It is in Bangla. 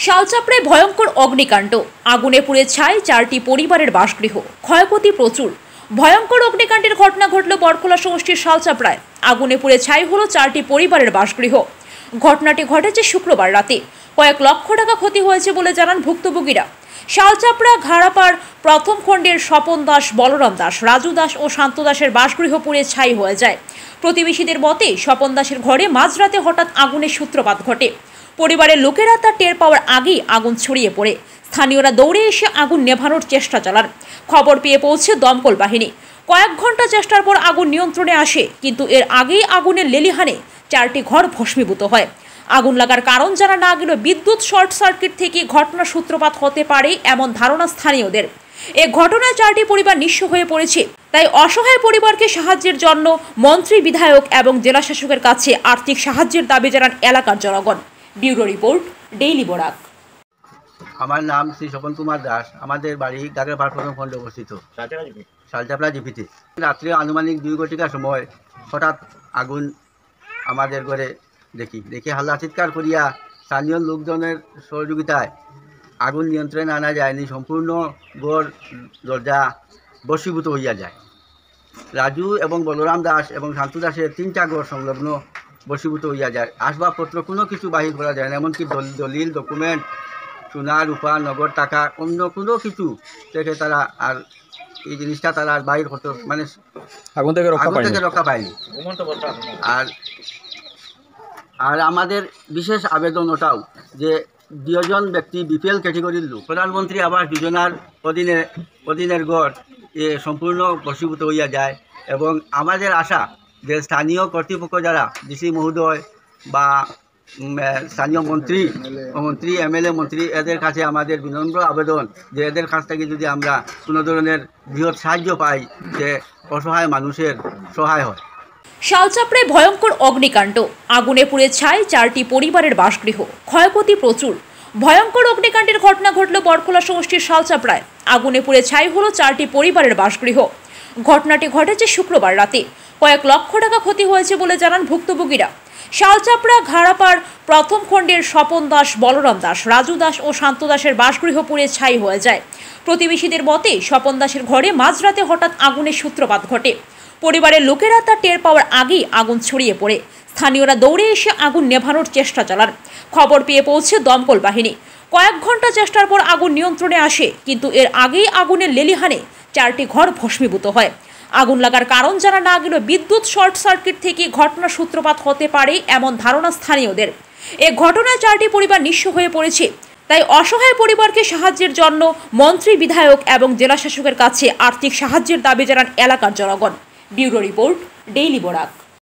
শালচাপড়ায় ভয়ঙ্কর অগ্নিকাণ্ড, আগুনে পুড়ে ছাই 4টি পরিবারের বাসগৃহ, ক্ষয়ক্ষতি প্রচুর। ভয়ঙ্কর অগ্নিকাণ্ডের ঘটনা ঘটল বরখোলা সমষ্টির শালচাপড়ায়। আগুনে পুড়ে ছাই হলো 4টি পরিবারের বাসগৃহ। ঘটনাটি ঘটেছে শুক্রবার রাতে। কয়েক লক্ষ টাকা ক্ষতি হয়েছে বলে জানান ভুক্তভোগীরা। শালচাপড়া ঘাড়াপাড় প্রথম খণ্ডের স্বপন দাস, বলরাম দাস, রাজু দাস ও শান্ত দাসের বাসগৃহ পুড়ে ছাই হয়ে যায়। প্রতিবেশীদের মতে স্বপন দাসের ঘরে মাঝরাতে হঠাৎ আগুনের সূত্রপাত ঘটে। পরিবারের লোকেরা তা টের পাওয়ার আগেই আগুন ছড়িয়ে পড়ে। স্থানীয়রা দৌড়ে এসে আগুন নেভানোর চেষ্টা চালান। খবর পেয়ে পৌঁছে দমকল বাহিনী। কয়েক ঘন্টা চেষ্টার পর আগুন নিয়ন্ত্রণে আসে, কিন্তু এর আগেই আগুনের লেলিহানে 4টি ঘর ভস্মীভূত হয়। আগুন লাগার কারণ জানা না গেলেও বিদ্যুৎ শর্ট সার্কিট থেকে ঘটনার সূত্রপাত হতে পারে এমন ধারণা স্থানীয়দের। এ ঘটনায় 4টি পরিবার নিঃস্ব হয়ে পড়েছে। তাই অসহায় পরিবারকে সাহায্যের জন্য মন্ত্রী, বিধায়ক এবং জেলা শাসকের কাছে আর্থিক সাহায্যের দাবি জানান এলাকার জনগণ। Bureau report, daily Barak. আমার নাম শ্রী স্বপন কুমার দাস। আমাদের বাড়ি গাগরাপাড় প্রথম খণ্ডে অবস্থিত, শালচাপড়া জিপিতে। রাত্রে আনুমানিক 2 ঘটিকার সময় হঠাৎ আগুন আমাদের ঘরে দেখি হাল্লা চিৎকার করিয়া স্থানীয় লোকজনের সহযোগিতায় আগুন নিয়ন্ত্রণে আনা যায়নি। সম্পূর্ণ ঘর দরজা ভস্মীভূত হইয়া যায়। রাজু এবং বলরাম দাস এবং শান্তু দাসের 3টা ঘর সংলগ্ন ভস্মীভূত হইয়া যায়। আসবাবপত্র কোনো কিছু বাহির করা যায় না, এমনকি দলিল, ডকুমেন্ট, সোনা, রূপা, নগদ টাকা, অন্য কোনো কিছু থেকে তারা আর এই জিনিসটা তারা আর বাহির করতে, মানে আগুন থেকে রক্ষা পায়নি। আর আমাদের বিশেষ আবেদন ওটাও যে 2 জন ব্যক্তি বিপিএল ক্যাটেগরির লোক, প্রধানমন্ত্রী আবাস যোজনার অধীনের ঘর সম্পূর্ণ ভস্মীভূত হইয়া যায়। এবং আমাদের আশা যে স্থানীয় কর্তৃপক্ষ যারা ডিসি মহোদয় বা স্থানীয় মন্ত্রী, এমএলএ মন্ত্রী, এদের কাছে আমাদের বিনম্র আবেদন যে এদের কাছ থেকে যদি আমরা কোনো ধরনের বৃহৎ সাহায্য পাই, যে অসহায় মানুষের সহায় হয়। শালচাপড়ায় ভয়ঙ্কর অগ্নিকাণ্ড, আগুনে পুড়ে ছাই 4টি পরিবারের বাসগৃহ, ক্ষয়ক্ষতি প্রচুর। ভয়ঙ্কর অগ্নিকাণ্ডের ঘটনা ঘটল বরখোলা সমষ্টির শালচাপড়ায়। আগুনে পুড়ে ছাই হলো 4টি পরিবারের বাসগৃহ। ঘটনাটি ঘটেছে শুক্রবার রাতে। কয়েক লক্ষ টাকা ক্ষতি হয়েছে বলে জানান ভুক্তভোগীরা। শালচাপড়া ঘাড়াপাড় প্রথম খণ্ডের স্বপন দাস, বলরাম দাস, রাজু দাস ও শান্ত দাসের বাসগৃহ পুড়ে ছাই হয়ে যায়। প্রতিবেশীদের মতে স্বপন দাসের ঘরে মাঝরাতে হঠাৎ আগুনের সূত্রপাত ঘটে। পরিবারের লোকেরা তা টের পাওয়ার আগেই আগুন ছড়িয়ে পড়ে। স্থানীয়রা দৌড়ে এসে আগুন নেভানোর চেষ্টা চালান। খবর পেয়ে পৌঁছে দমকল বাহিনী। কয়েক ঘন্টা চেষ্টার পর আগুন নিয়ন্ত্রণে আসে, কিন্তু এর আগেই আগুনের লেলিহানে 4টি ঘর ভস্মীভূত হয়। আগুন লাগার কারণ জানা না গেলেও বিদ্যুৎ শর্ট সার্কিট থেকে ঘটনার সূত্রপাত হতে পারে এমন ধারণা স্থানীয়দের। এ ঘটনায় 4টি পরিবার নিঃস্ব হয়ে পড়েছে। তাই অসহায় পরিবারকে সাহায্যের জন্য মন্ত্রী, বিধায়ক এবং জেলা শাসকের কাছে আর্থিক সাহায্যের দাবি জানান এলাকার জনগণ। Bureau report, daily Barak.